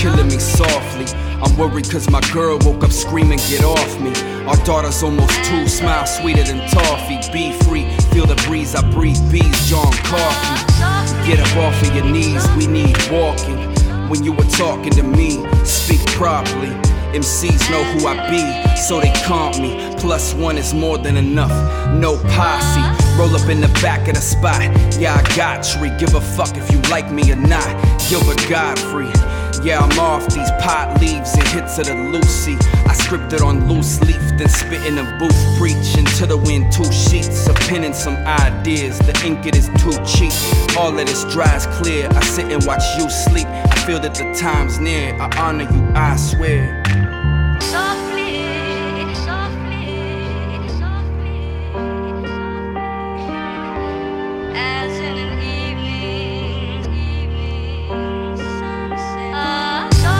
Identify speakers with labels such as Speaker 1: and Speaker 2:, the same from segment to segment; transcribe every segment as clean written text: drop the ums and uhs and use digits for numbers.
Speaker 1: killing me softly. I'm worried cause my girl woke up screaming, get off me. Our daughter's almost 2, smile sweeter than toffee. Be free, feel the breeze, I breathe bees, John Coffee. Get up off of your knees, we need walking. When you were talking to me, speak properly. MCs know who I be, so they comp me. +1 is more than enough, no posse. Roll up in the back of the spot, yeah I got tree. Give a fuck if you like me or not, Gilbert Godfrey. Yeah, I'm off these pot leaves and hits of the Lucy. I scripted on loose leaf, then spit in a booth. Preaching to the wind, 2 sheets, a pen and some ideas. The ink it is too cheap, all of this dries clear. I sit and watch you sleep, I feel that the time's near. I honor you, I swear.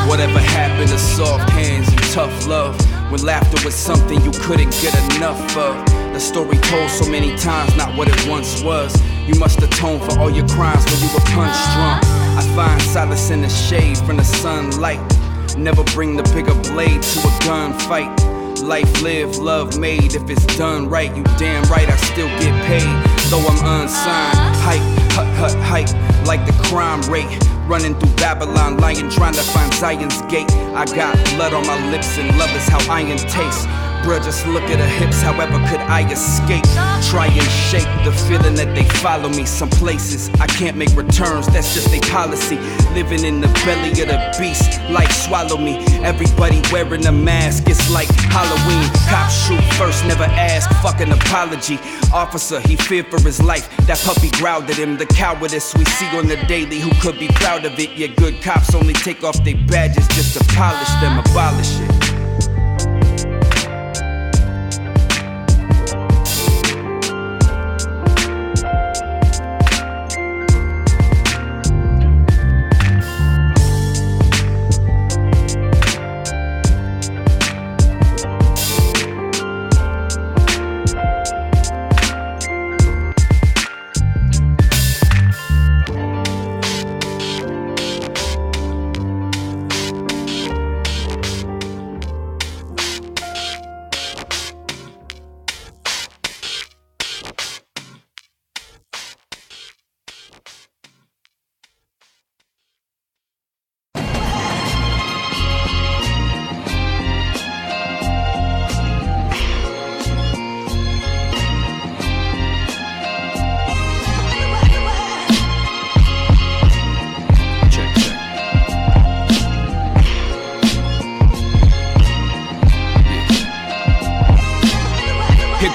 Speaker 1: Whatever happened to soft hands and tough love? When laughter was something you couldn't get enough of. The story told so many times, not what it once was. You must atone for all your crimes when you were punch drunk. I find solace in the shade from the sunlight. Never bring the bigger blade to a gunfight. Life lived, love made, if it's done right. You damn right I still get paid, though I'm unsigned. Hype, like the crime rate. Running through Babylon, lying, trying to find Zion's gate. I got blood on my lips and love is how iron tastes. Bruh, just look at her hips, however could I escape? Try and shake the feeling that they follow me. Some places I can't make returns, that's just their policy. Living in the belly of the beast, life swallow me. Everybody wearing a mask, it's like Halloween. Cops shoot first, never ask, fuck an apology. Officer, he feared for his life, that puppy growled at him. The cowardice we see on the daily, who could be proud of it? Yeah, good cops only take off their badges just to polish them, abolish it.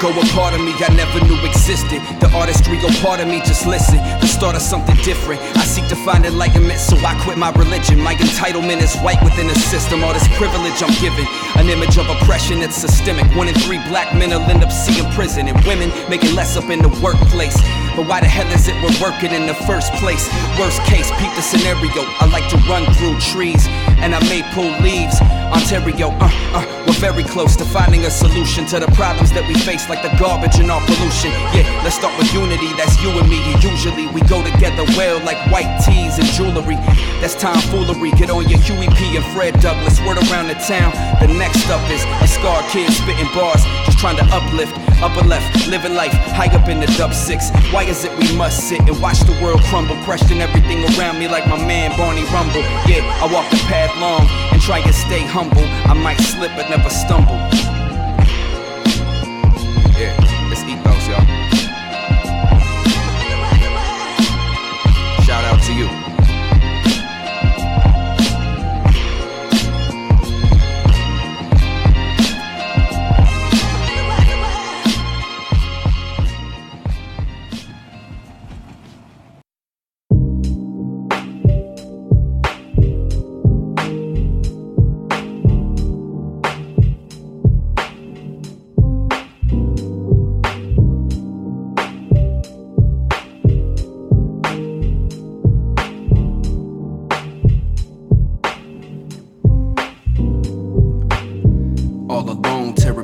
Speaker 1: Go a part of me I never knew existed. The artistry go part of me, just listen. The start of something different. I seek to find enlightenment, so I quit my religion. My entitlement is white within the system. All this privilege I'm given, an image of oppression that's systemic. 1 in 3 black men will end up seeing prison, and women making less up in the workplace. But why the hell is it we're working in the first place? Worst case, peep the scenario. I like to run through trees, and I may pull leaves. Ontario, we're very close to finding a solution to the problems that we face, like the garbage and our pollution. Yeah, let's start with unity, that's you and me. And usually we go together well like white tees and jewelry. That's tomfoolery, get on your Huey P and Fred Douglas. Word around the town, the next up is a scarred kid spitting bars, just trying to uplift. Upper left, living life, high up in the dub 6. Why is it we must sit and watch the world crumble? Question everything around me like my man Barney Rumble. Yeah, I walk the path long and try and stay humble. I might slip but never stumble. Yeah, it's Ethos, y'all. Shout out to you.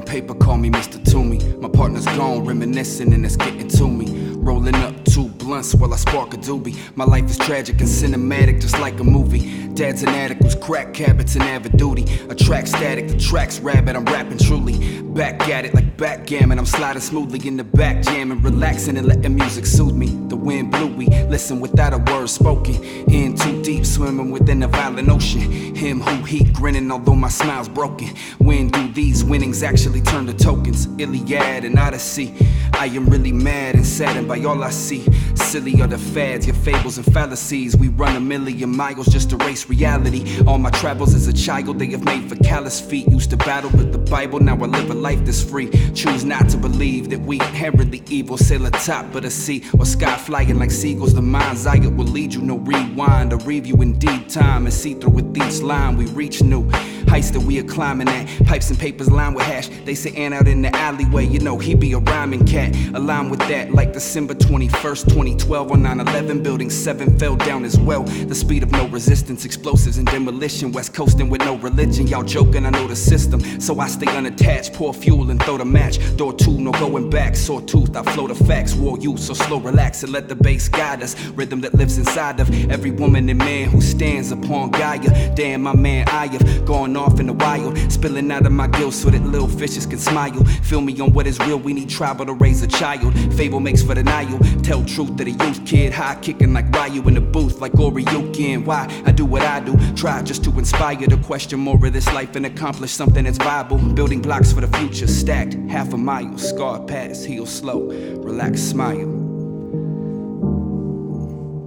Speaker 1: Paper, call me Mr. Toomey. My partner's gone, reminiscing and it's getting to me. Rolling up two blunts while I spark a doobie. My life is tragic and cinematic, just like a movie. Dad's an addict who's crack habits and avid duty. A track static, the track's rabid, I'm rapping truly. Back at it like backgammon, I'm sliding smoothly in the back jamming, relaxing and letting music soothe me. The wind blew, we listen without a word spoken. In too deep, swimming within a violent ocean. Him who he grinning, although my smile's broken. When do these winnings actually turn to tokens? Iliad and Odyssey. I am really mad and saddened by all I see. Silly are the fads, your fables and fallacies. We run a million miles just to race reality. All my travels as a child, they have made for callous feet. Used to battle with the Bible, now I live a life that's free. Choose not to believe that we inherently evil. Sail atop of the sea or sky flying like seagulls. The mind's eye will lead you, no rewind. A review in deep time and see through with each line. We reach new heights that we are climbing at. Pipes and papers lined with hash. They say Ant out in the alleyway, you know he be a rhyming cat. Align with that like December 21st, 2012 on 9/11. Building 7 fell down as well. The speed of no resistance, explosives and demolition. West coasting with no religion. Y'all joking, I know the system. So I stay unattached, pour fuel and throw the match. Door 2, no going back. Sore tooth, I flow the facts. War you, so slow, relax and let the bass guide us. Rhythm that lives inside of every woman and man who stands upon Gaia. Damn, my man, I have gone off in the wild, spilling out of my gills so that little fishes can smile. Feel me on what is real, we need tribal to raise a child. Fable makes for denial, tell truth to the youth kid. High kicking like Ryu in the booth, like Oriuki. Why I do what I do, try just to inspire to question more of this life and accomplish something that's viable. Building blocks for the future, stacked half a mile. Scarred past, heal slow, relax, smile.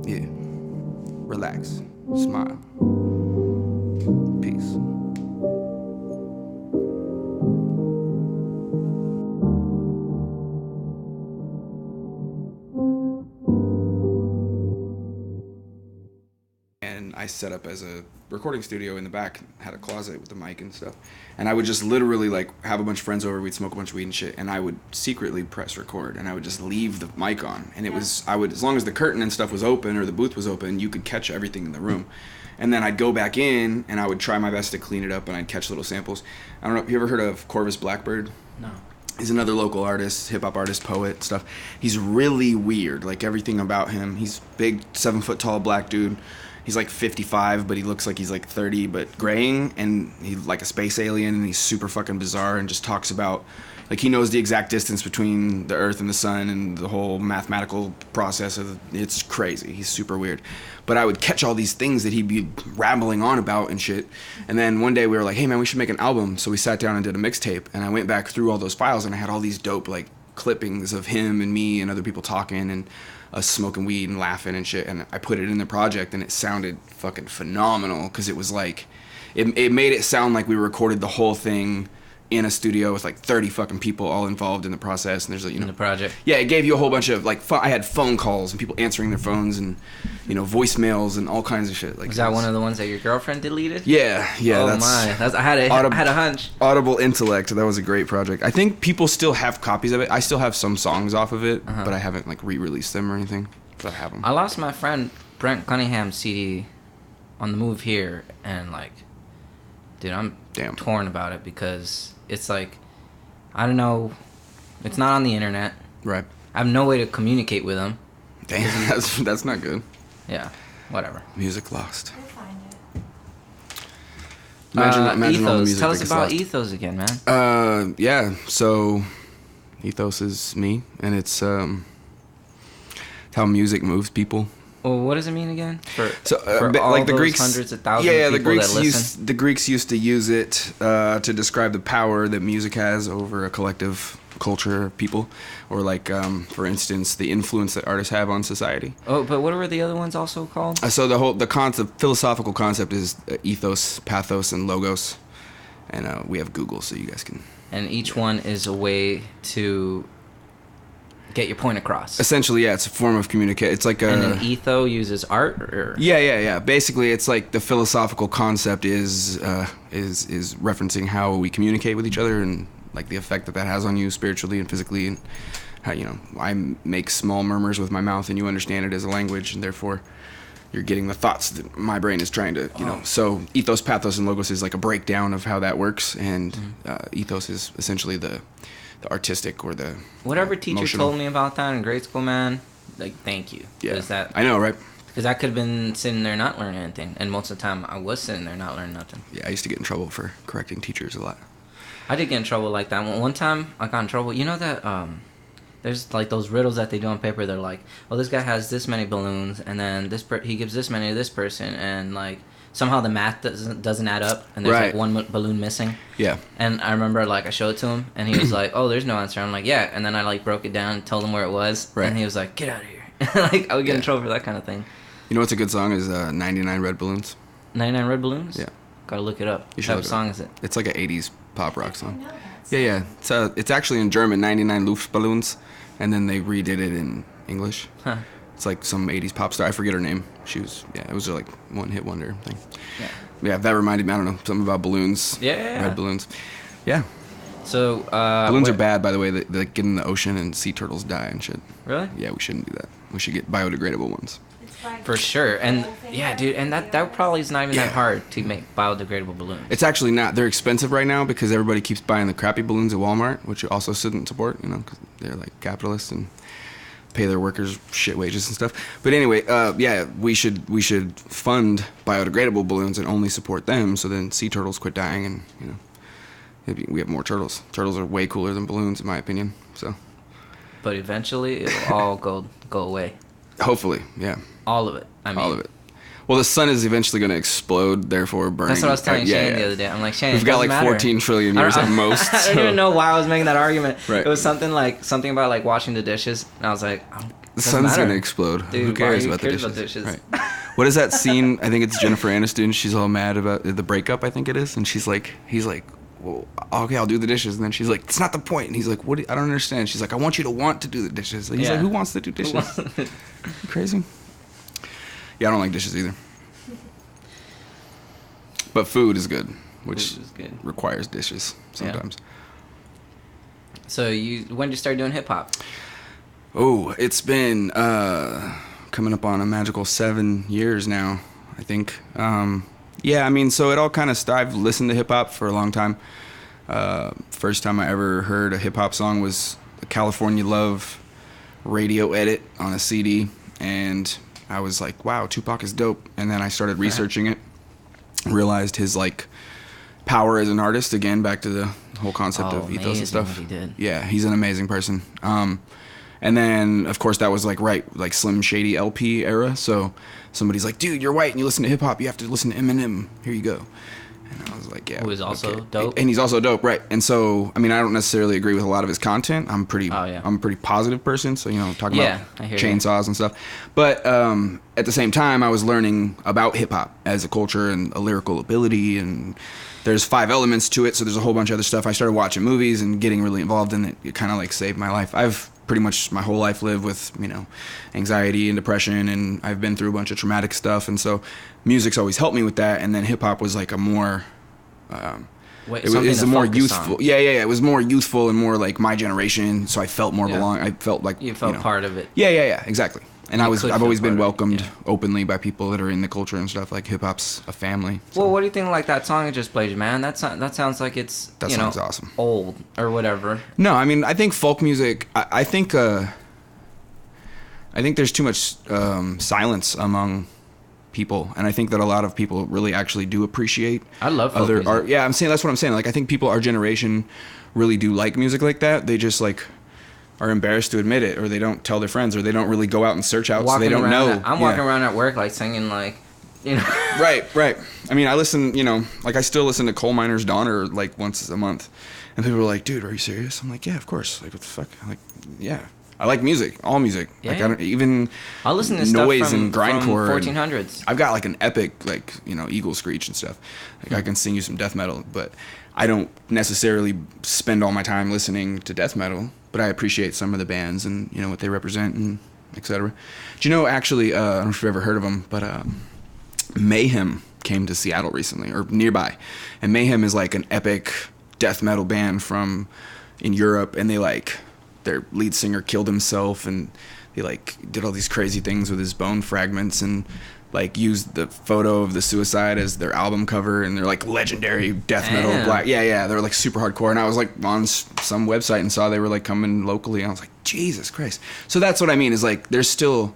Speaker 1: Yeah, relax, smile. Peace. And I set up as a recording studio in the back, had a closet with the mic and stuff. And I would just literally like have a bunch of friends over, we'd smoke a bunch of weed and shit, and I would secretly press record and I would just leave the mic on. And it was, as long as the curtain and stuff was open or the booth was open, you could catch everything in the room. And then I'd go back in and I would try my best to clean it up and I'd catch little samples. I don't know, you ever heard of Corvus Blackbird?
Speaker 2: No.
Speaker 1: He's another local artist, hip-hop artist, poet, stuff. He's really weird, like everything about him. He's big, 7-foot tall black dude. He's like 55, but he looks like he's like 30, but graying, and he's like a space alien, and he's super fucking bizarre, and just talks about, like, he knows the exact distance between the Earth and the Sun, and the whole mathematical process of it's crazy. He's super weird. But I would catch all these things that he'd be rambling on about and shit. And then one day we were like, hey man, we should make an album. So we sat down and did a mixtape, and I went back through all those files, and I had all these dope like clippings of him and me and other people talking and us smoking weed and laughing and shit, and I put it in the project, and it sounded fucking phenomenal because it was like, it made it sound like we recorded the whole thing in a studio with like 30 fucking people all involved in the process. And there's like, you know,
Speaker 2: in the project.
Speaker 1: Yeah, it gave you a whole bunch of like I had phone calls and people answering their phones and, you know, voicemails and all kinds of shit. Like,
Speaker 2: was that one of the ones that your girlfriend deleted?
Speaker 1: Yeah.
Speaker 2: Oh I had a hunch.
Speaker 1: Audible Intellect. That was a great project. I think people still have copies of it. I still have some songs off of it, but I haven't like re-released them or anything. But I have them.
Speaker 2: I lost my friend Brent Cunningham's CD on the move here, and like, dude, I'm torn about it because it's like, I don't know, it's not on the internet.
Speaker 1: Right.
Speaker 2: I have no way to communicate with him.
Speaker 1: Damn, that's not good.
Speaker 2: Yeah, whatever.
Speaker 1: Music lost.
Speaker 3: We'll find it.
Speaker 1: Imagine all the
Speaker 2: Ethos.
Speaker 1: music
Speaker 2: Tell
Speaker 1: that
Speaker 2: us
Speaker 1: gets
Speaker 2: about
Speaker 1: lost.
Speaker 2: Ethos again, man.
Speaker 1: Yeah, so Ethos is me, and it's how music moves people.
Speaker 2: Well, what does it mean again? For
Speaker 1: all like the
Speaker 2: those
Speaker 1: Greeks,
Speaker 2: hundreds of thousands of people
Speaker 1: the Greeks used to use it to describe the power that music has over a collective culture of people, or like for instance, the influence that artists have on society.
Speaker 2: Oh, but what were the other ones also called?
Speaker 1: So the philosophical concept is ethos, pathos, and logos, and we have Google, so you guys can.
Speaker 2: And each one is a way to get your point across.
Speaker 1: Essentially, yeah, it's a form of communicate. It's like
Speaker 2: and an etho uses art, or
Speaker 1: yeah. Basically, it's like the philosophical concept is referencing how we communicate with each other and like the effect that has on you spiritually and physically, and how, you know, I make small murmurs with my mouth and you understand it as a language, and therefore you're getting the thoughts that my brain is trying to, you know. So ethos, pathos, and logos is like a breakdown of how that works, and ethos is essentially the artistic or the
Speaker 2: whatever teacher
Speaker 1: emotional.
Speaker 2: told me about that in grade school, man. like thank you.
Speaker 1: Yeah, I know, right?
Speaker 2: Because I could have been sitting there not learning anything, and most of the time I was sitting there not learning nothing.
Speaker 1: Yeah, I used to get in trouble for correcting teachers a lot.
Speaker 2: I did get in trouble like that. One time I got in trouble. You know that there's like those riddles that they do on paper. They're like, well, this guy has this many balloons, and then he gives this many to this person, and like somehow the math doesn't add up, and there's like one balloon missing.
Speaker 1: Yeah.
Speaker 2: And I remember like I showed it to him, and he was like, oh, there's no answer. I'm like, yeah. And then I like broke it down and told him where it was, and he was like, get out of here. Like I would get in trouble for that kind of thing.
Speaker 1: You know what's a good song is 99 Red Balloons.
Speaker 2: 99 Red Balloons?
Speaker 1: Yeah.
Speaker 2: Gotta look it up.
Speaker 1: You should.
Speaker 2: What song is it?
Speaker 1: It's like an 80s pop rock song. Yeah. It's actually in German, 99 Luftballons, and then they redid it in English.
Speaker 2: Huh.
Speaker 1: It's like some 80s pop star. I forget her name. It was like one hit wonder thing. Yeah, that reminded me, I don't know, something about balloons.
Speaker 2: Yeah.
Speaker 1: Red balloons. Yeah.
Speaker 2: So,
Speaker 1: balloons are bad, by the way. They get in the ocean and sea turtles die and shit.
Speaker 2: Really?
Speaker 1: Yeah, we shouldn't do that. We should get biodegradable ones.
Speaker 2: For sure. And yeah, dude, and that probably is not even that hard to make biodegradable balloons.
Speaker 1: It's actually not. They're expensive right now because everybody keeps buying the crappy balloons at Walmart, which you also shouldn't support, you know, because they're like capitalists and pay their workers shit wages and stuff. But anyway, we should fund biodegradable balloons and only support them, so then sea turtles quit dying, and you know, we have more turtles. Turtles are way cooler than balloons, in my opinion. So.
Speaker 2: But eventually, it'll all go away.
Speaker 1: Hopefully, yeah.
Speaker 2: All of it. I mean,
Speaker 1: all of it. Well, the sun is eventually going to explode, therefore burning.
Speaker 2: That's what I was telling Shane the other day. I'm like, Shane,
Speaker 1: we've got like 14 trillion years at most.
Speaker 2: I don't even know why I was making that argument.
Speaker 1: Right.
Speaker 2: It was something about like washing the dishes, and I was like,
Speaker 1: the sun's going to explode.
Speaker 2: Dude,
Speaker 1: who cares
Speaker 2: about the
Speaker 1: dishes? Right. What is that scene? I think it's Jennifer Aniston. She's all mad about the breakup, I think it is, and he's like, well, okay, I'll do the dishes. And then she's like, it's not the point. And he's like, what? I don't understand. She's like, I want you to want to do the dishes. And he's like, who wants to do dishes? Crazy. Yeah, I don't like dishes either. But food is good, which requires dishes sometimes.
Speaker 2: Yeah. So when did you start doing hip hop?
Speaker 1: Oh, it's been coming up on a magical 7 years now, I think. Yeah, I mean, so it all kind of I've listened to hip hop for a long time. First time I ever heard a hip hop song was the California Love radio edit on a CD, and I was like, wow, Tupac is dope. And then I started researching it, realized his like power as an artist, again, back to the whole concept of ethos and stuff.
Speaker 2: What he did.
Speaker 1: Yeah, he's an amazing person. And then, of course, that was like Slim Shady LP era. So somebody's like, dude, you're white and you listen to hip hop. You have to listen to Eminem. Here you go. And I was like, yeah.
Speaker 2: Who is also dope.
Speaker 1: And he's also dope, right? And so, I mean, I don't necessarily agree with a lot of his content. I'm a pretty positive person. So, you know, talking about chainsaws and stuff. But at the same time, I was learning about hip hop as a culture and a lyrical ability, and there's 5 elements to it. So there's a whole bunch of other stuff. I started watching movies and getting really involved in it. It kind of like saved my life. I've pretty much my whole life lived with, you know, anxiety and depression, and I've been through a bunch of traumatic stuff, and so music's always helped me with that. And then hip hop was like a more it was a more youthful on. Yeah, it was more youthful and more like my generation, so I felt more belong. I felt like
Speaker 2: you felt part of it.
Speaker 1: Yeah, exactly. And I've always been welcomed openly by people that are in the culture and stuff. Like hip hop's a family. So.
Speaker 2: Well, what do you think? Like that song I just played, man. That sounds like it's
Speaker 1: that song's awesome.
Speaker 2: Old or whatever.
Speaker 1: No, I mean I think folk music. I think there's too much silence among people, and I think that a lot of people really actually do appreciate.
Speaker 2: I love folk music.
Speaker 1: Art. Yeah, that's what I'm saying. Like I think people our generation really do like music like that. They just like are embarrassed to admit it, or they don't tell their friends, or they don't really go out and search out, so they don't know.
Speaker 2: I'm walking around at work like singing like, you know.
Speaker 1: Right. I mean, I listen, you know, like I still listen to Coal Miner's Daughter like once a month, and people are like, "Dude, are you serious?" I'm like, "Yeah, of course." Like, what the fuck? I'm like, yeah. I like music, all music.
Speaker 2: Yeah.
Speaker 1: Like I don't even
Speaker 2: I listen to
Speaker 1: noise
Speaker 2: stuff
Speaker 1: and grindcore.
Speaker 2: 1400s.
Speaker 1: I've got like an epic, like, you know, eagle screech and stuff. Like I can sing you some death metal, but I don't necessarily spend all my time listening to death metal. But I appreciate some of the bands and, you know, what they represent and etc. Do you know, actually, I don't know if you've ever heard of them, but Mayhem came to Seattle recently, or nearby. And Mayhem is like an epic death metal band from in Europe, and they like, their lead singer killed himself, and they like did all these crazy things with his bone fragments, and like used the photo of the suicide as their album cover, and they're like legendary death metal black. Yeah, they're like super hardcore. And I was like on some website and saw they were like coming locally, and I was like, Jesus Christ. So that's what I mean is like there's still,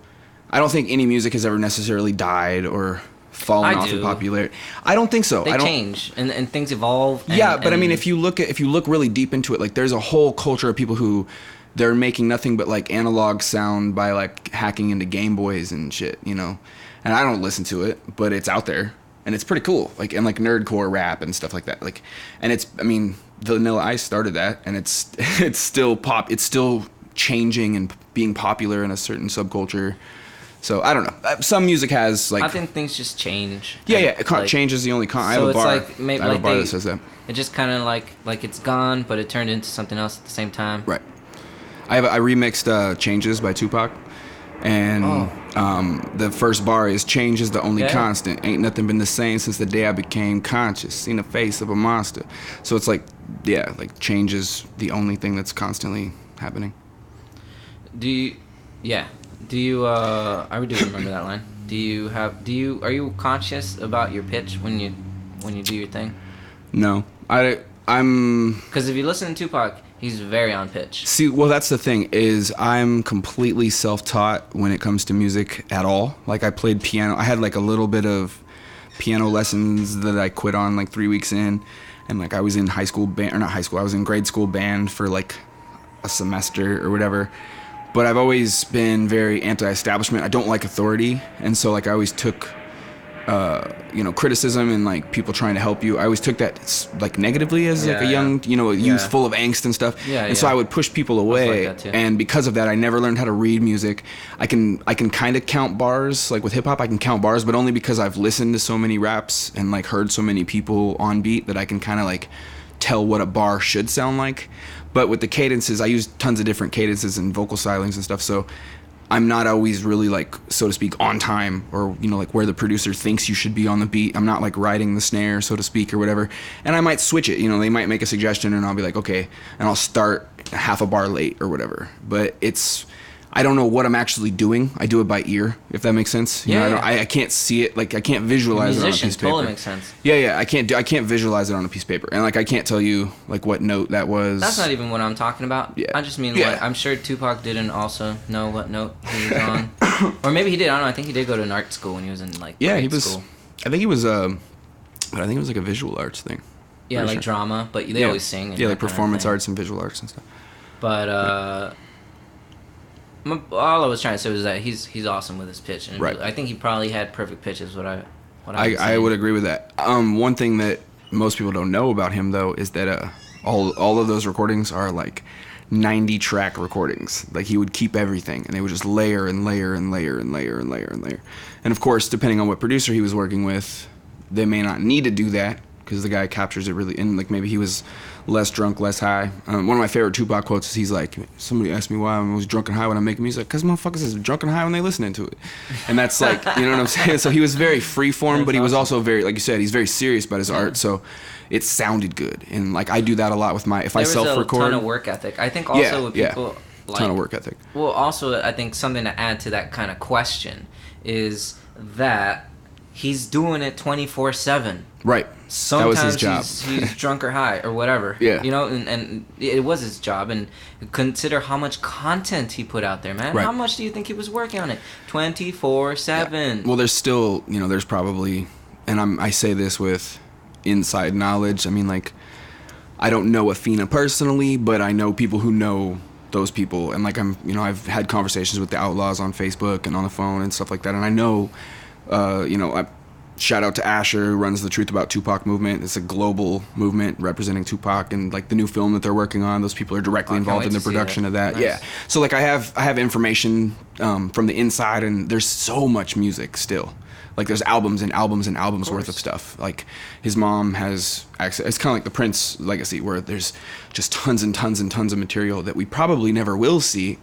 Speaker 1: I don't think any music has ever necessarily died or fallen off in popularity. I don't think so.
Speaker 2: They change and things evolve.
Speaker 1: But I mean, if you look really deep into it, like there's a whole culture of people who they're making nothing but like analog sound by like hacking into Game Boys and shit, you know. And I don't listen to it, but it's out there and it's pretty cool. Like and like nerdcore rap and stuff like that. Like, and it's, I mean, Vanilla Ice started that, and it's still it's still changing and being popular in a certain subculture. So I don't know. Some music has like,
Speaker 2: I think things just change.
Speaker 1: Yeah. Change is the only I have a bar.
Speaker 2: Like, maybe
Speaker 1: I have a bar that says that.
Speaker 2: It just kind of like it's gone, but it turned into something else at the same time.
Speaker 1: Right. I remixed Changes by Tupac, and the first bar is change is the only constant. Ain't nothing been the same since the day I became conscious. Seen the face of a monster. So it's like, yeah, like change is the only thing that's constantly happening.
Speaker 2: I do remember that line. Are you conscious about your pitch when you do your thing?
Speaker 1: No. I'm
Speaker 2: because if you listen to Tupac, he's very on pitch.
Speaker 1: See, well, that's the thing is I'm completely self-taught when it comes to music at all. Like I played piano. I had like a little bit of piano lessons that I quit on like 3 weeks in, and like I was in high school band, or not high school. I was in grade school band for like a semester or whatever. But I've always been very anti-establishment. I don't like authority, and so like I always took criticism and like people trying to help you. I always took that like negatively as like a young, youth full of angst and stuff. So I would push people away.
Speaker 2: Like
Speaker 1: and because of that, I never learned how to read music. I can kind of count bars, like with hip hop, I can count bars, but only because I've listened to so many raps and like heard so many people on beat that I can kind of like tell what a bar should sound like. But with the cadences, I use tons of different cadences and vocal stylings and stuff. So I'm not always really like, so to speak, on time or, like where the producer thinks you should be on the beat. I'm not like riding the snare, so to speak, or whatever. And I might switch it, they might make a suggestion and I'll be like, okay. And I'll start half a bar late or whatever. But I don't know what I'm actually doing. I do it by ear, if that makes sense. I can't see it, like I can't visualize it on a piece of paper.
Speaker 2: Totally makes sense.
Speaker 1: Yeah, I can't visualize it on a piece of paper, and like I can't tell you like what note that was.
Speaker 2: That's not even what I'm talking about.
Speaker 1: Yeah.
Speaker 2: I just mean like I'm sure Tupac didn't also know what note he was on, or maybe he did. I don't know. I think he did go to an art school when he was in like grade school.
Speaker 1: I think he was. But I think it was like a visual arts thing.
Speaker 2: Yeah, like drama, but they always sing.
Speaker 1: Yeah, like performance arts and visual arts and stuff.
Speaker 2: But all I was trying to say was that he's awesome with his pitch, and
Speaker 1: right.
Speaker 2: I think he probably had perfect pitches.
Speaker 1: I would agree with that. One thing that most people don't know about him though is that all of those recordings are like 90 track recordings. Like he would keep everything, and they would just layer and layer and layer and layer and layer and layer. And of course, depending on what producer he was working with, they may not need to do that because the guy captures it really. And like maybe he was less drunk, less high. One of my favorite Tupac quotes is he's like, somebody asked me why I was drunk and high when I'm making music. Because motherfuckers is drunk and high when they listening to it. And that's like, you know what I'm saying? So he was very freeform, but he was also very, like you said, he's very serious about his art. So it sounded good. And like I do that a lot with I self-record.
Speaker 2: There was a ton of work ethic. I think also with people...
Speaker 1: Like, ton of work ethic.
Speaker 2: Well, also I think something to add to that kind of question is that he's doing it 24/7.
Speaker 1: Right.
Speaker 2: Sometimes
Speaker 1: that was his job.
Speaker 2: he's drunk or high or whatever.
Speaker 1: Yeah.
Speaker 2: And it was his job. And consider how much content he put out there, man.
Speaker 1: Right.
Speaker 2: How much do you think he was working on it? 24/7.
Speaker 1: Yeah. Well, there's still, there's probably, and I say this with inside knowledge. I mean, like, I don't know Athena personally, but I know people who know those people. And like I've had conversations with the Outlaws on Facebook and on the phone and stuff like that. And I know, shout out to Asher, who runs the Truth About Tupac movement. It's a global movement representing Tupac, and like the new film that they're working on, those people are directly involved in the production of that. Nice. Yeah. So like I have information from the inside, and there's so much music still. Like there's albums and albums and albums worth of stuff. Like his mom has access. It's kind of like the Prince legacy, where there's just tons and tons and tons of material that we probably never will see,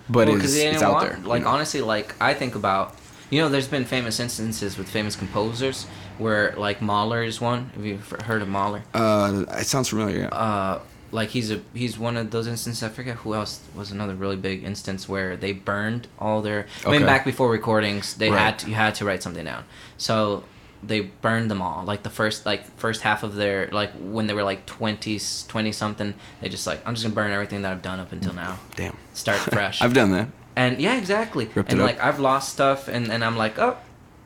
Speaker 1: but it's out there.
Speaker 2: Like honestly, like I think about. There's been famous instances with famous composers where, like, Mahler is one. Have you heard of Mahler?
Speaker 1: It sounds familiar, yeah.
Speaker 2: Like, he's one of those instances. I forget who else was another really big instance where they burned all their... I mean, back before recordings, you had to write something down. So, they burned them all. Like the first half of their, like when they were like 20 something, they just like, I'm just gonna burn everything that I've done up until now.
Speaker 3: Damn.
Speaker 2: Start fresh.
Speaker 3: I've done that.
Speaker 2: And yeah, exactly.
Speaker 3: Ripped
Speaker 2: and
Speaker 3: it
Speaker 2: like
Speaker 3: up.
Speaker 2: I've lost stuff, and I'm like, oh,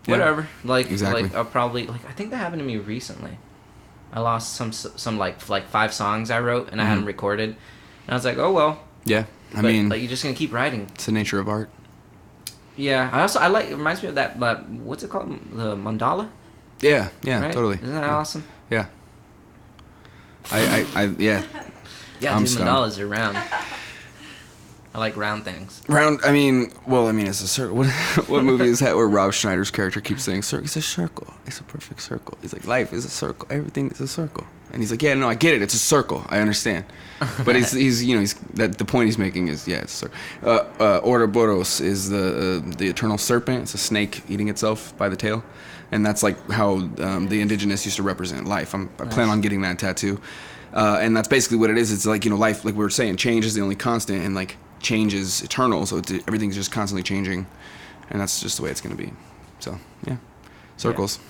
Speaker 3: Yeah.
Speaker 2: whatever. Like
Speaker 3: Exactly.
Speaker 2: like I'll probably, like, I think that happened to me recently. I lost some like 5 songs I wrote and I hadn't recorded, and I was like, oh well.
Speaker 3: Yeah. I
Speaker 2: But,
Speaker 3: mean,
Speaker 2: like, you're just gonna keep writing.
Speaker 3: it's the nature of art.
Speaker 2: Yeah. I like. It reminds me of that. What's it called? The mandala.
Speaker 3: Yeah. Yeah.
Speaker 2: Right?
Speaker 3: Totally.
Speaker 2: Isn't that awesome?
Speaker 3: Yeah. I yeah.
Speaker 2: Yeah,
Speaker 3: I'm
Speaker 2: dude,
Speaker 3: stunned.
Speaker 2: mandalas are round. I like round things.
Speaker 3: Round. I mean, it's a circle. What movie is that where Rob Schneider's character keeps saying, "It's a circle. It's a perfect circle." He's like, "Life is a circle. Everything is a circle." And he's like, "Yeah, no, I get it. It's a circle. I understand." But he's the point he's making is, yeah, it's a circle. Ouroboros is the eternal serpent. It's a snake eating itself by the tail, and that's like how the indigenous used to represent life. I plan on getting that tattoo, and that's basically what it is. It's like, life, like we were saying, change is the only constant, and like change is eternal. So everything's just constantly changing, and that's just the way it's gonna be. So yeah, circles.
Speaker 2: Yeah.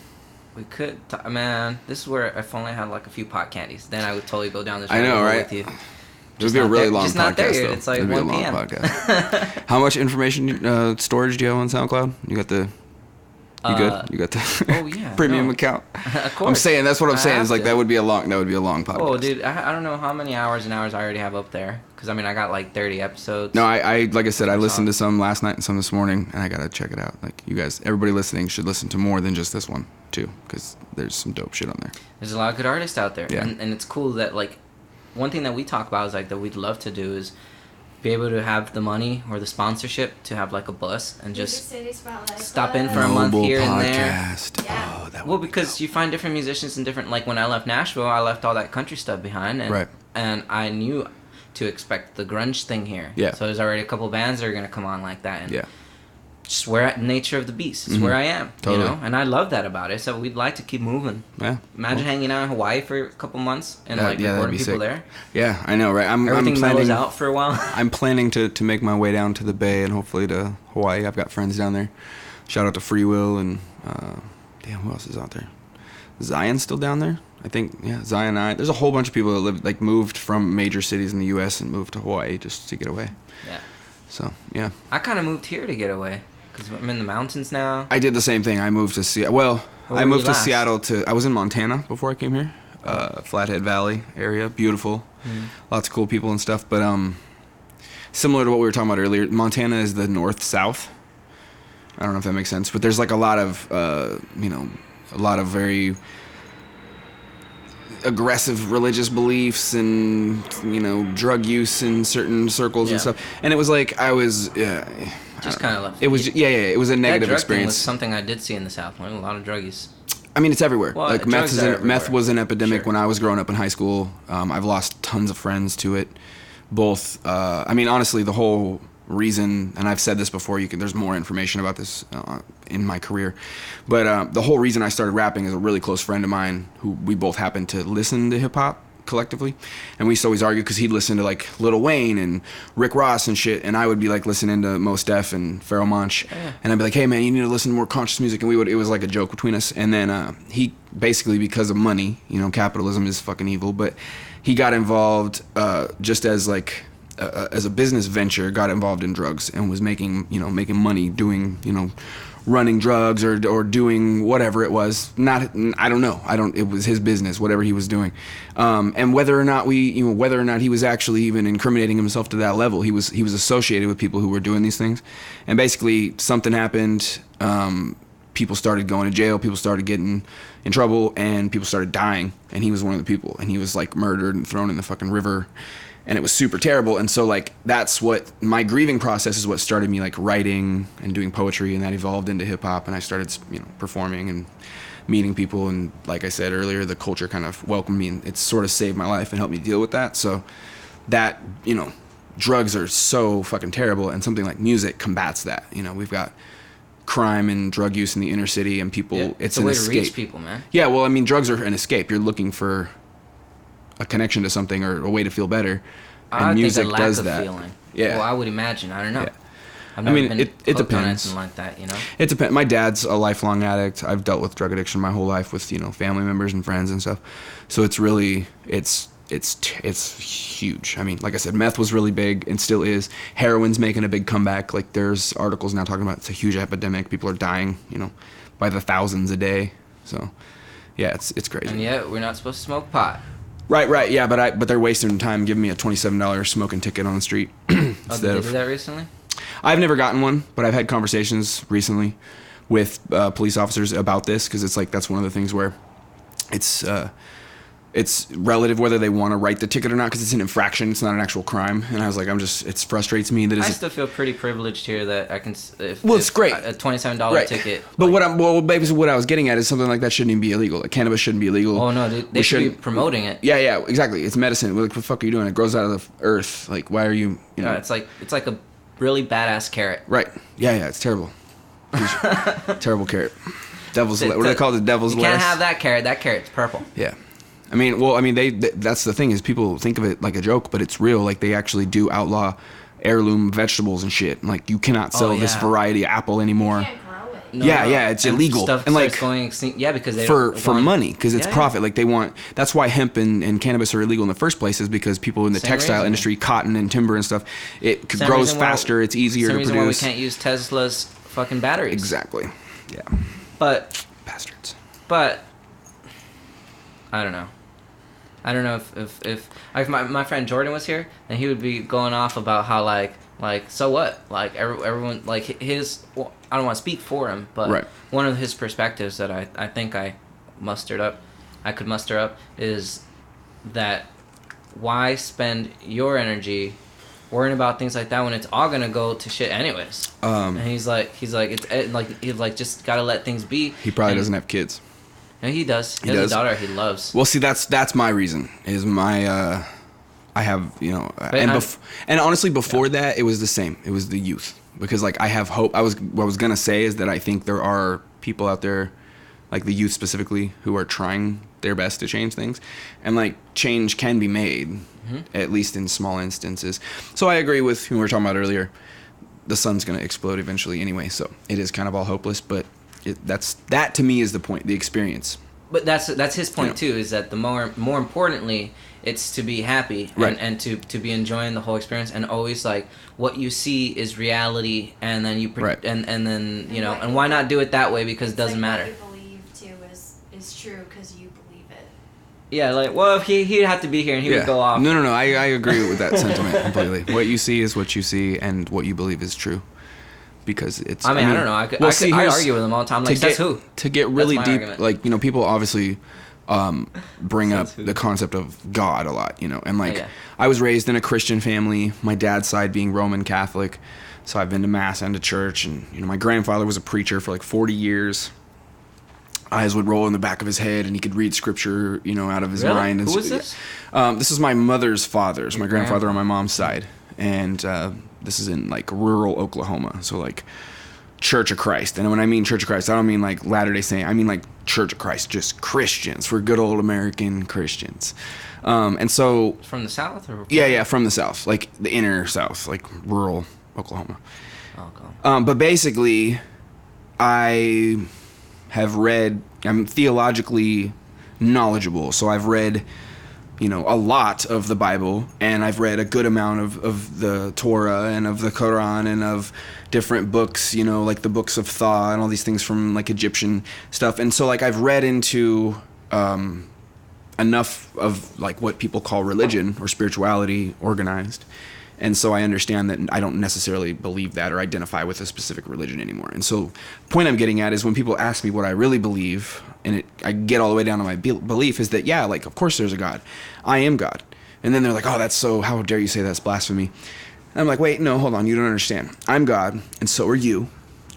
Speaker 2: We could, man. This is where if only I had like a few pot candies, then I would totally go down this.
Speaker 3: I know, right?
Speaker 2: With you.
Speaker 3: It would be a really long
Speaker 2: just
Speaker 3: podcast,
Speaker 2: not there.
Speaker 3: though.
Speaker 2: It's like
Speaker 3: It'd be
Speaker 2: 1
Speaker 3: a long
Speaker 2: p.m.
Speaker 3: podcast. How much information storage do you have on SoundCloud? You got the. You good? You got the
Speaker 2: oh, yeah,
Speaker 3: premium
Speaker 2: no.
Speaker 3: account?
Speaker 2: Of course.
Speaker 3: I'm saying that's what I'm
Speaker 2: I
Speaker 3: saying.
Speaker 2: have
Speaker 3: Is like
Speaker 2: to.
Speaker 3: that would be a long podcast.
Speaker 2: Oh, dude, I don't know how many hours and hours I already have up there. Because I mean, I got like 30 episodes.
Speaker 3: No, I like I said, I listened to some last night and some this morning, and I gotta check it out. Like you guys, everybody listening should listen to more than just this one too, because there's some dope shit on there.
Speaker 2: There's a lot of good artists out there.
Speaker 3: Yeah.
Speaker 2: And it's cool that, like, one thing that we talk about is like that we'd love to do is be able to have the money or the sponsorship to have like a bus and just stop in for a month
Speaker 3: Global
Speaker 2: here and there.
Speaker 3: podcast.
Speaker 4: Yeah.
Speaker 3: Oh, that would
Speaker 2: Well,
Speaker 3: be
Speaker 2: because
Speaker 3: dope.
Speaker 2: you find different musicians in different, like when I left Nashville, I left all that country stuff behind, and
Speaker 3: Right.
Speaker 2: and I knew to expect the grunge thing here.
Speaker 3: Yeah.
Speaker 2: So there's already a couple bands that are gonna come on like that, and
Speaker 3: Yeah.
Speaker 2: just where nature of the beast is where I am,
Speaker 3: Totally.
Speaker 2: you know, and I love that about it. So we'd like to keep moving.
Speaker 3: Yeah.
Speaker 2: Imagine hanging out in Hawaii for a couple months and
Speaker 3: Yeah,
Speaker 2: like
Speaker 3: yeah, that'd
Speaker 2: recording
Speaker 3: be
Speaker 2: people
Speaker 3: sick.
Speaker 2: there.
Speaker 3: Yeah, I know, right? I'm
Speaker 2: Everything mellows
Speaker 3: planning
Speaker 2: out for a while.
Speaker 3: I'm planning to make my way down to the Bay and hopefully to Hawaii. I've got friends down there. Shout out to Free Will and damn, who else is out there? Zion's still down there, I think. Yeah, Zion. There's a whole bunch of people that moved from major cities in the U.S. and moved to Hawaii just to get away.
Speaker 2: Yeah.
Speaker 3: So yeah,
Speaker 2: I kind of moved here to get away because I'm in the mountains now.
Speaker 3: I did the same thing. I moved to Seattle. Well,
Speaker 2: Where
Speaker 3: I
Speaker 2: were
Speaker 3: moved
Speaker 2: you
Speaker 3: to
Speaker 2: last?
Speaker 3: Seattle I was in Montana before I came here. Flathead Valley area, beautiful, lots of cool people and stuff. But similar to what we were talking about earlier, Montana is the north-south. I don't know if that makes sense, but there's like a lot of very aggressive religious beliefs and drug use in certain circles
Speaker 2: Yeah.
Speaker 3: and stuff. And it was like I was
Speaker 2: Just kind of left.
Speaker 3: it was it was a negative
Speaker 2: that drug thing was
Speaker 3: experience.
Speaker 2: something I did see in the South. A lot of drug use.
Speaker 3: I mean, it's everywhere.
Speaker 2: Well,
Speaker 3: like meth
Speaker 2: drugs are
Speaker 3: meth
Speaker 2: everywhere.
Speaker 3: was an epidemic
Speaker 2: Sure.
Speaker 3: when I was growing up in high school. I've lost tons of friends to it. Both, I mean, honestly, the whole reason, and I've said this before, there's more information about this in my career, but the whole reason I started rapping is a really close friend of mine who we both happened to listen to hip hop collectively, and we used to always argue because he'd listen to like Lil Wayne and Rick Ross and shit, and I would be like listening to Mos Def and Pharoah Monch, and I'd be like, hey man, you need to listen to more conscious music, and it was like a joke between us. And then he basically, because of money, capitalism is fucking evil, but he got involved just as like as a business venture, got involved in drugs and was making money doing running drugs or doing whatever it was. I don't know. It was his business, whatever he was doing. And whether or not he was actually even incriminating himself to that level, he was associated with people who were doing these things. And basically something happened. People started going to jail, people started getting in trouble, and people started dying. And he was one of the people. And he was like murdered and thrown in the fucking river. And it was super terrible. And so like that's what my grieving process is, what started me like writing and doing poetry, and that evolved into hip hop, and I started performing and meeting people, and like I said earlier, the culture kind of welcomed me, and it sort of saved my life and helped me deal with that. So that drugs are so fucking terrible, and something like music combats that. We've got crime and drug use in the inner city, and people it's
Speaker 2: a
Speaker 3: an
Speaker 2: way
Speaker 3: escape.
Speaker 2: to reach people, man.
Speaker 3: Yeah, well, I mean, drugs are an escape. You're looking for a connection to something or a way to feel better, and
Speaker 2: I
Speaker 3: music
Speaker 2: think a lack
Speaker 3: does
Speaker 2: of
Speaker 3: that.
Speaker 2: feeling.
Speaker 3: Yeah.
Speaker 2: Well, I would imagine. I don't know.
Speaker 3: Yeah.
Speaker 2: I've never been
Speaker 3: it
Speaker 2: hooked
Speaker 3: depends.
Speaker 2: on anything like that, you know?
Speaker 3: It depends. My dad's a lifelong addict. I've dealt with drug addiction my whole life with, family members and friends and stuff. So it's really, it's huge. I mean, like I said, meth was really big and still is. Heroin's making a big comeback. Like, there's articles now talking about it's a huge epidemic. People are dying, by the thousands a day. So, yeah, it's crazy.
Speaker 2: And yet, we're not supposed to smoke pot.
Speaker 3: Right. Yeah, but they're wasting time giving me a $27 smoking ticket on the street.
Speaker 2: Did they do that recently?
Speaker 3: I've never gotten one, but I've had conversations recently with police officers about this, because it's like that's one of the things where it's relative whether they want to write the ticket or not, because it's an infraction. It's not an actual crime. And I was like, it frustrates me that
Speaker 2: I still feel pretty privileged here that I can.
Speaker 3: It's great.
Speaker 2: A $27 ticket.
Speaker 3: But basically what I was getting at is something like that shouldn't even be illegal. Like, cannabis shouldn't be illegal.
Speaker 2: Oh no, they should be promoting it.
Speaker 3: Yeah, exactly. It's medicine. Like, what the fuck are you doing? It grows out of the earth. Like, why are you?
Speaker 2: Yeah, it's like a really badass carrot.
Speaker 3: Right. Yeah. It's terrible. Terrible carrot. Devil's. What do they call it? The devil's lettuce.
Speaker 2: You can't have that carrot. That carrot's purple.
Speaker 3: Yeah. That's the thing is people think of it like a joke, but it's real. Like, they actually do outlaw heirloom vegetables and shit. Like, you cannot sell this variety of apple anymore.
Speaker 4: You can't grow it.
Speaker 3: No. It's illegal.
Speaker 2: Stuff
Speaker 3: and like
Speaker 2: going extinct. Yeah, because they
Speaker 3: for money, because it's profit. Like, they want. That's why hemp and cannabis are illegal in the first place, is because people in the textile industry, cotton and timber and stuff, it grows faster. It's easier to produce.
Speaker 2: Same reason why we can't use Tesla's fucking batteries.
Speaker 3: Exactly. Yeah.
Speaker 2: But
Speaker 3: bastards.
Speaker 2: But I don't know. I don't know if my friend Jordan was here, and he would be going off about how like so what, like everyone, like his, well, I don't want to speak for him, but one of his perspectives that I think I could muster up is that why spend your energy worrying about things like that when it's all gonna go to shit anyways. And he's like it's just gotta let things be.
Speaker 3: He probably doesn't have kids.
Speaker 2: No, he does. He has a daughter he loves.
Speaker 3: Well, see, that's my reason. Is my I have, and honestly, before that, it was the same. It was the youth, because like I have hope. What I was gonna say is that I think there are people out there, like the youth specifically, who are trying their best to change things, and like change can be made, at least in small instances. So I agree with who we were talking about earlier. The sun's gonna explode eventually anyway, so it is kind of all hopeless, but. That to me is the point, the experience.
Speaker 2: But that's his point too. Is that the more importantly, it's to be happy and to be enjoying the whole experience, and always like what you see is reality, and then and then and why not do it that way, because it doesn't matter.
Speaker 4: What you believe too is true because you believe it.
Speaker 2: Yeah, like if he'd have to be here and he would go off.
Speaker 3: No, I agree with that sentiment completely. What you see is what you see, and what you believe is true. Because it's. I
Speaker 2: don't know. I argue with him all the time. Like, that's who.
Speaker 3: To get really deep,
Speaker 2: argument.
Speaker 3: like people obviously bring up the concept of God a lot, and like I was raised in a Christian family. My dad's side being Roman Catholic, so I've been to mass and to church, and my grandfather was a preacher for like 40 years. Eyes would roll in the back of his head, and he could read scripture, out of his mind. And
Speaker 2: who is this?
Speaker 3: This is my mother's father. So my grandfather on my mom's side, and. This is in like rural Oklahoma, so like Church of Christ. And when I mean Church of Christ, I don't mean like Latter-day Saint. I mean like Church of Christ, just Christians. We're good old American Christians. And so
Speaker 2: from the South, or
Speaker 3: yeah, from the South, like the inner South, like rural Oklahoma.
Speaker 2: Okay.
Speaker 3: But basically, I have read. I'm theologically knowledgeable, so I've read. A lot of the Bible, and I've read a good amount of the Torah and of the Quran and of different books, like the books of Thought and all these things from like Egyptian stuff. And so like I've read into enough of like what people call religion or spirituality organized. And so I understand that I don't necessarily believe that or identify with a specific religion anymore. And so the point I'm getting at is when people ask me what I really believe, and I get all the way down to my belief, is that, yeah, like, of course there's a God. I am God. And then they're like, oh, that's so, how dare you say that's blasphemy? And I'm like, wait, no, hold on, you don't understand. I'm God, and so are you,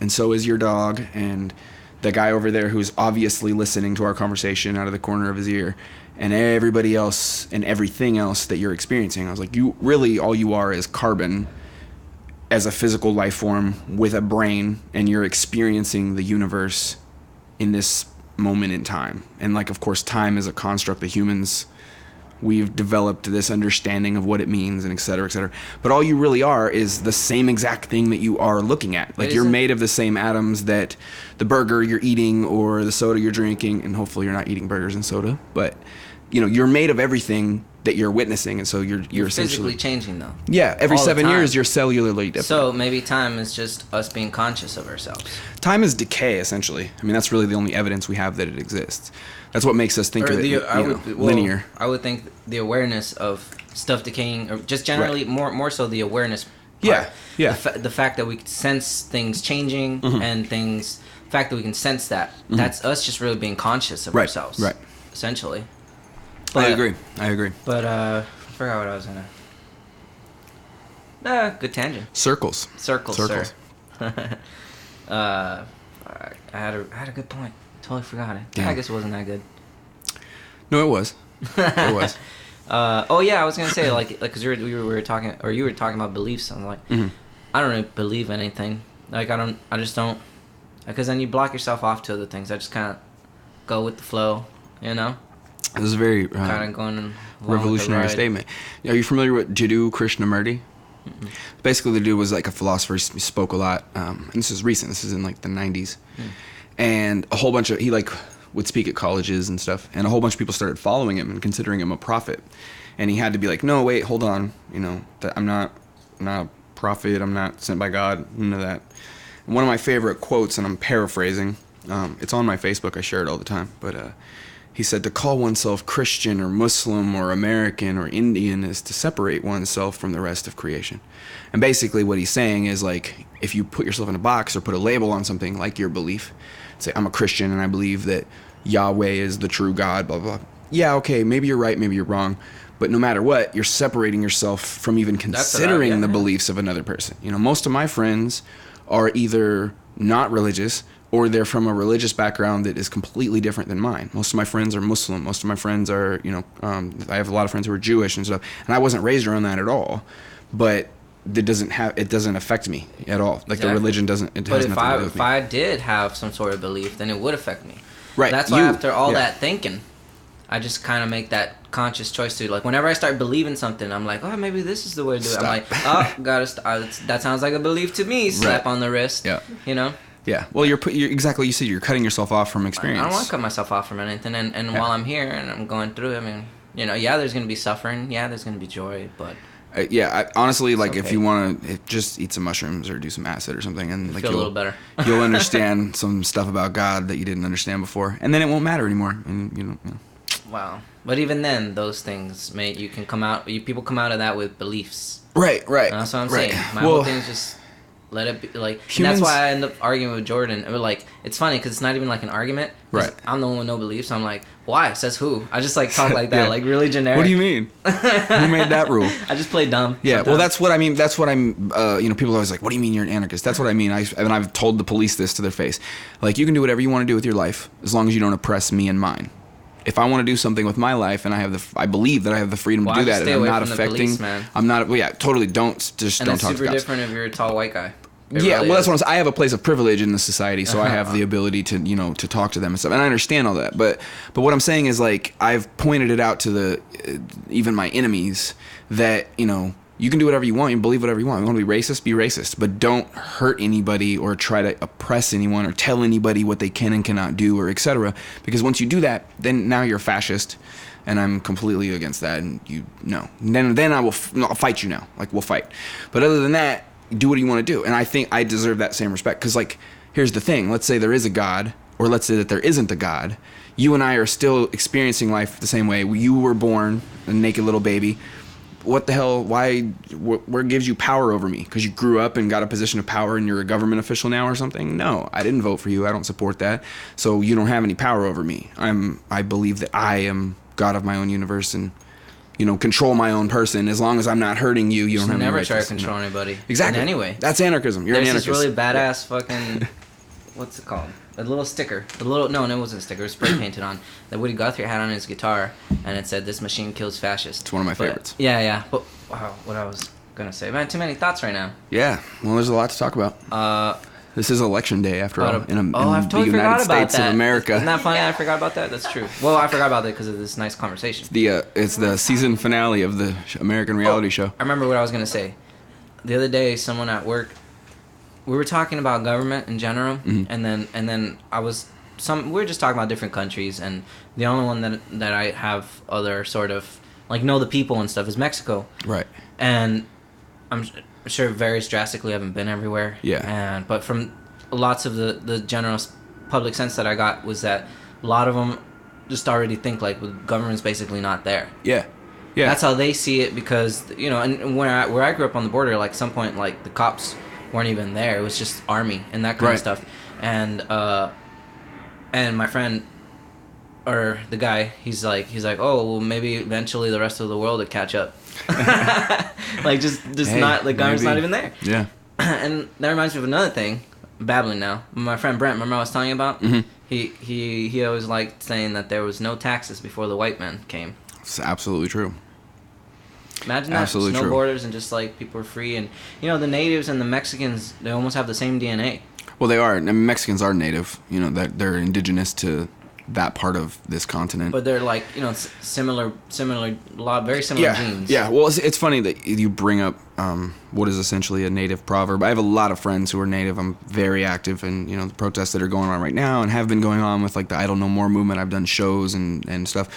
Speaker 3: and so is your dog, and the guy over there who's obviously listening to our conversation out of the corner of his ear, and everybody else and everything else that you're experiencing. I was like, you really, all you are is carbon as a physical life form with a brain, and you're experiencing the universe in this moment in time. And like, of course, time is a construct that humans we've developed this understanding of what it means and et cetera, et cetera. But all you really are is the same exact thing that you are looking at. Like, you're made of the same atoms that the burger you're eating or the soda you're drinking, and hopefully you're not eating burgers and soda, but you're made of everything that you're witnessing, and so you're essentially
Speaker 2: physically changing, though.
Speaker 3: Yeah, every 7 years you're cellularly different.
Speaker 2: So maybe time is just us being conscious of ourselves.
Speaker 3: Time is decay, essentially. I mean, that's really the only evidence we have that it exists. That's what makes us think of it linear.
Speaker 2: I would think the awareness of stuff decaying, or just generally more so the awareness part.
Speaker 3: Yeah.
Speaker 2: The fact that we can sense things changing and the fact that we can sense that's us just really being conscious of ourselves. Right. Essentially. But,
Speaker 3: I agree.
Speaker 2: But I forgot what I was gonna. Good tangent.
Speaker 3: Circles.
Speaker 2: Sir. I had a good point. Totally forgot it.
Speaker 3: Damn.
Speaker 2: I guess it wasn't that good.
Speaker 3: No, it was. It was.
Speaker 2: Oh yeah, I was gonna say like because you were talking about beliefs. I'm like, I don't really believe anything. Like I just don't. Because then you block yourself off to other things. I just kind of go with the flow, It
Speaker 3: was a very
Speaker 2: kind of going
Speaker 3: revolutionary statement. Are you familiar with Jiddu Krishnamurti? Mm-mm. Basically, the dude was like a philosopher. He spoke a lot, and this is recent. This is in like the 90s, and a whole bunch of he would speak at colleges and stuff, and a whole bunch of people started following him and considering him a prophet. And he had to be like, no, wait, hold on, that I'm not a prophet. I'm not sent by God. None of that. And one of my favorite quotes, and I'm paraphrasing. It's on my Facebook. I share it all the time, but. He said to call oneself Christian or Muslim or American or Indian is to separate oneself from the rest of creation. And basically what he's saying is like, if you put yourself in a box or put a label on something like your belief, say I'm a Christian and I believe that Yahweh is the true God, blah, blah, blah. Yeah, okay, maybe you're right, maybe you're wrong. But no matter what, you're separating yourself from even considering the beliefs of another person. Most of my friends are either not religious or they're from a religious background that is completely different than mine. Most of my friends are Muslim. Most of my friends are, I have a lot of friends who are Jewish and stuff. And I wasn't raised around that at all. But it doesn't affect me at all. Like exactly. The religion doesn't. It has nothing to do with me.
Speaker 2: If I did have some sort of belief, then it would affect me.
Speaker 3: Right.
Speaker 2: That's why after all that thinking, I just kind of make that conscious choice to like whenever I start believing something, I'm like, oh, maybe this is the way to do it. I'm like, oh, gotta stop. That sounds like a belief to me. Slap on the wrist. Yeah.
Speaker 3: Yeah, well, you're exactly what you said. You're cutting yourself off from experience.
Speaker 2: I don't want to cut myself off from anything. And while I'm here and I'm going through it, I mean, there's going to be suffering. Yeah, there's going to be joy, but...
Speaker 3: honestly, like, if you want to just eat some mushrooms or do some acid or something, and like
Speaker 2: feel a little better.
Speaker 3: You'll understand some stuff about God that you didn't understand before, and then it won't matter anymore. And
Speaker 2: Wow. But even then, those things, people come out of that with beliefs.
Speaker 3: Right.
Speaker 2: That's what I'm saying. My whole thing is just... let it be like and that's why I end up arguing with Jordan. Or like it's funny because it's not even like an argument.
Speaker 3: Right.
Speaker 2: I'm the one with no beliefs. So I'm like, why? Says who? I just like talk like that, like really generic.
Speaker 3: What do you mean? Who made that rule?
Speaker 2: I just play dumb.
Speaker 3: Yeah. Sometimes. Well, that's what I mean. That's what I'm. People are always like, what do you mean you're an anarchist? That's what I mean. I've told the police this to their face. Like, you can do whatever you want to do with your life as long as you don't oppress me and mine. If I want to do something with my life and I believe that I have the freedom to do that, and I'm not affecting. I'm not. Well, yeah, totally. Don't talk to cops.
Speaker 2: And it's super different if you're a tall white guy.
Speaker 3: Really that's what I'm saying. I have a place of privilege in the society, so I have the ability to, to talk to them and stuff, and I understand all that. But what I'm saying is, like, I've pointed it out to even my enemies that, you can do whatever you want, you can believe whatever you want. You want to be racist, but don't hurt anybody or try to oppress anyone or tell anybody what they can and cannot do or etc. Because once you do that, then now you're a fascist, and I'm completely against that. And then I'll fight you now. Like, we'll fight. But other than that, do what you want to do. And I think I deserve that same respect. Because, like, here's the thing. Let's say there is a God, or let's say that there isn't a God. You and I are still experiencing life the same way. You were born a naked little baby. What the hell? Why? Where gives you power over me? Because you grew up and got a position of power and you're a government official now or something? No, I didn't vote for you. I don't support that. So you don't have any power over me. I believe that I am God of my own universe and control my own person. As long as I'm not hurting you, you don't have any right
Speaker 2: to never try to control anybody.
Speaker 3: Exactly.
Speaker 2: And anyway,
Speaker 3: that's anarchism. You're an anarchist.
Speaker 2: There's this really badass fucking, what's it called? A little sticker. No, it wasn't a sticker. It was spray painted on. That Woody Guthrie had on his guitar, and it said, "This machine kills fascists."
Speaker 3: It's one of my favorites.
Speaker 2: Yeah. But wow, what I was gonna say, man, too many thoughts right now.
Speaker 3: Yeah. Well, there's a lot to talk about. This is election day after all. In
Speaker 2: I've totally
Speaker 3: the United
Speaker 2: forgot about
Speaker 3: States
Speaker 2: that.
Speaker 3: of America.
Speaker 2: Isn't that funny? I forgot about that. That's true. Well, I forgot about it because of this nice conversation.
Speaker 3: It's the season finale of the American reality show.
Speaker 2: I remember what I was gonna say. The other day, someone at work, we were talking about government in general, and then we were just talking about different countries, and the only one that I have other sort of like know the people and stuff is Mexico.
Speaker 3: Right.
Speaker 2: And I'm sure it varies drastically. I haven't been everywhere.
Speaker 3: Yeah.
Speaker 2: But from lots of the general public sense that I got was that a lot of them just already think like the government's basically not there.
Speaker 3: Yeah. Yeah.
Speaker 2: That's how they see it because, you know, and where I grew up on the border, like some point, like the cops weren't even there. It was just army and that kind of stuff. And my friend, or the guy, he's like, oh, well, maybe eventually the rest of the world would catch up. Like just hey, not, the government's not even there.
Speaker 3: Yeah.
Speaker 2: And that reminds me of another thing. I'm babbling now. My friend Brent, remember I was telling you about? Mm-hmm. He always liked saying that there was no taxes before the white man came.
Speaker 3: It's absolutely true.
Speaker 2: Imagine that. Absolutely no borders and just like people are free. And you know, the natives and the Mexicans, they almost have the same DNA. Well,
Speaker 3: they are. I mean, Mexicans are native. You know, that they're indigenous to that part of this continent.
Speaker 2: But they're like, you know, similar, very similar genes.
Speaker 3: Yeah. Well, it's funny that you bring up what is essentially a native proverb. I have a lot of friends who are native. I'm very active in, you know, the protests that are going on right now and have been going on with like the Idle No More movement. I've done shows and stuff.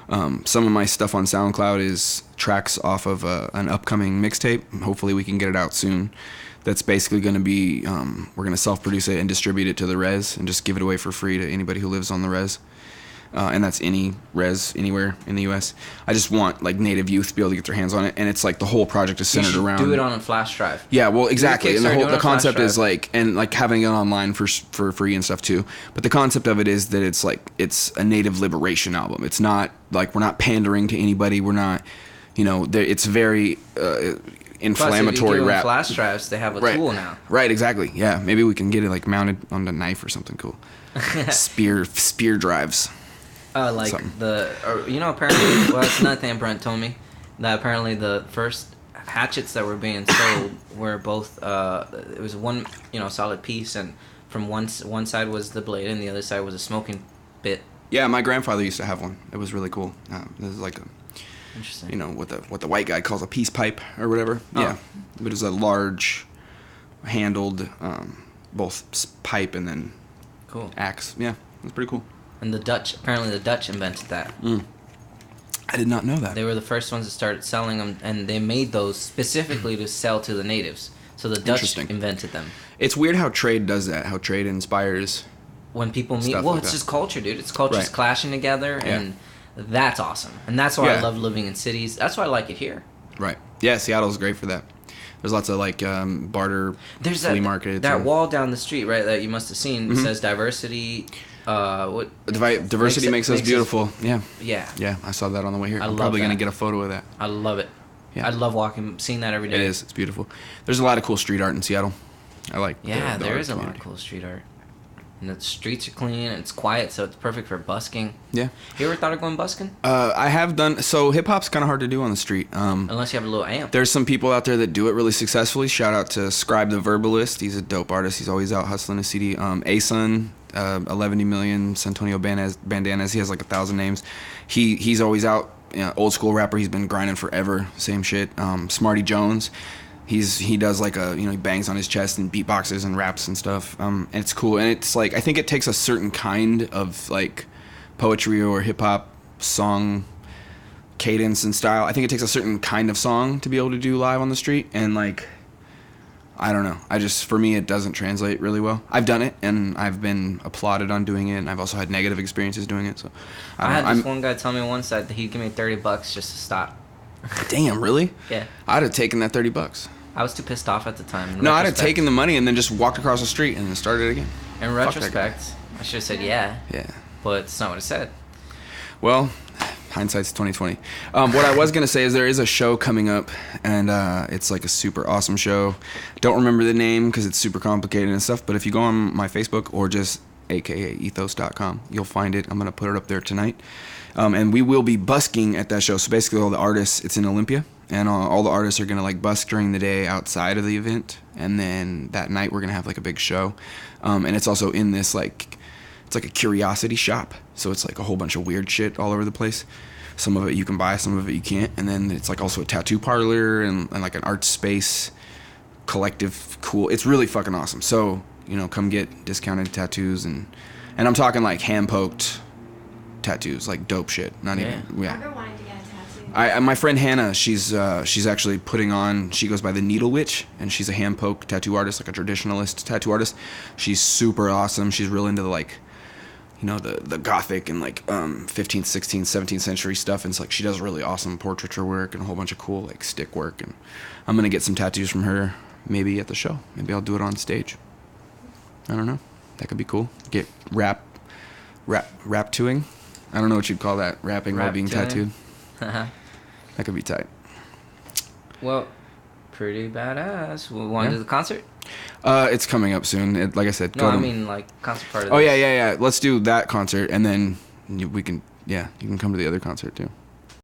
Speaker 3: Some of my stuff on SoundCloud is tracks off of an upcoming mixtape. Hopefully we can get it out soon. That's basically going to be, we're going to self-produce it and distribute it to the res and just give it away for free to anybody who lives on the res. And that's any res anywhere in the U.S. I just want like native youth to be able to get their hands on it, and it's like the whole project is centered around.
Speaker 2: Do it on a flash drive.
Speaker 3: Yeah, well, exactly, and the concept is like, and like having it online for free and stuff too. But the concept of it is that it's a native liberation album. It's not like we're not pandering to anybody. We're not, you know, it's very inflammatory rap.
Speaker 2: Flash drives, they have a tool now.
Speaker 3: Right, exactly. Yeah, maybe we can get it like mounted on a knife or something cool. spear drives.
Speaker 2: Like something. You know, apparently, well, that's another thing Brent told me, that apparently the first hatchets that were being sold were both, it was one, you know, solid piece, and from one side was the blade and the other side was a smoking bit.
Speaker 3: Yeah, my grandfather used to have one. It was really cool. It was like
Speaker 2: interesting.
Speaker 3: You know, what the white guy calls a peace pipe or whatever. Oh. Yeah, it was a large handled both pipe and then axe. Yeah, it was pretty cool.
Speaker 2: And the Dutch invented that.
Speaker 3: I did not know that.
Speaker 2: They were the first ones that started selling them, and they made those specifically to sell to the natives. So the Dutch invented them.
Speaker 3: It's weird how trade does that, how trade inspires
Speaker 2: when people meet. Well, it's just culture, dude. It's cultures clashing together, and that's awesome. And that's why I love living in cities. That's why I like it here.
Speaker 3: Right. Yeah, Seattle's great for that. There's lots of like barter flea markets.
Speaker 2: That wall down the street, right, that you must have seen, says diversity.
Speaker 3: Diversity makes us beautiful. Yeah, I saw that on the way here. I'm probably gonna get a photo of that.
Speaker 2: I love it. Yeah. I love seeing that every day.
Speaker 3: It is. It's beautiful. There's a lot of cool street art in Seattle. I like.
Speaker 2: Yeah, there is a lot of cool street art. And the streets are clean and it's quiet, so it's perfect for busking. Yeah. You ever thought of going busking?
Speaker 3: I have done. So hip hop's kind of hard to do on the street.
Speaker 2: Unless you have a little amp.
Speaker 3: There's some people out there that do it really successfully. Shout out to Scribe the Verbalist. He's a dope artist. He's always out hustling a CD. A-Sun. 11 million, Santonio Bandanas. He has like 1,000 names. He's always out. You know, old school rapper. He's been grinding forever. Same shit. Smarty Jones. He does like he bangs on his chest and beatboxes and raps and stuff. And it's cool. And it's like, I think it takes a certain kind of like poetry or hip hop song cadence and style. I think it takes a certain kind of song to be able to do live on the street. And like, I don't know. For me, it doesn't translate really well. I've done it, and I've been applauded on doing it, and I've also had negative experiences doing it. So,
Speaker 2: I had this one guy tell me once that he'd give me $30 just to stop.
Speaker 3: Damn, really?
Speaker 2: Yeah.
Speaker 3: I'd have taken that $30.
Speaker 2: I was too pissed off at the time.
Speaker 3: No, I'd have taken the money and then just walked across the street and then started again.
Speaker 2: In retrospect, I should have said yeah.
Speaker 3: Yeah.
Speaker 2: But it's not what I said.
Speaker 3: Well, hindsight's 20/20. What I was gonna say is there is a show coming up, and it's like a super awesome show. Don't remember the name because it's super complicated and stuff. But if you go on my Facebook or just aka ethos.com, you'll find it. I'm gonna put it up there tonight, and we will be busking at that show. So basically, all the artists. It's in Olympia, and all the artists are gonna like busk during the day outside of the event, and then that night we're gonna have like a big show, and it's also in this like, it's like a curiosity shop, so it's like a whole bunch of weird shit all over the place. Some of it you can buy, some of it you can't, and then it's like also a tattoo parlor and like an art space, collective, cool. It's really fucking awesome. So, you know, come get discounted tattoos, and I'm talking like hand poked tattoos, like dope shit. Not even, yeah.
Speaker 4: I've been wanting to get a tattoo.
Speaker 3: My friend Hannah, she's actually putting on, she goes by the Needle Witch, and she's a hand poke tattoo artist, like a traditionalist tattoo artist. She's super awesome. She's real into the like, you know, the gothic and like 15th, 16th, 17th century stuff, and it's like she does really awesome portraiture work and a whole bunch of cool like stick work, and I'm gonna get some tattoos from her maybe at the show. Maybe I'll do it on stage. I don't know. That could be cool. Get rap tattooing. I don't know what you'd call that. Rapping while being tattooed. That could be tight.
Speaker 2: Well, pretty badass. We want to do the concert?
Speaker 3: It's coming up soon. Like I said.
Speaker 2: No, I mean like concert part of
Speaker 3: this.
Speaker 2: Oh
Speaker 3: yeah. Let's do that concert, and then we can. Yeah, you can come to the other concert too.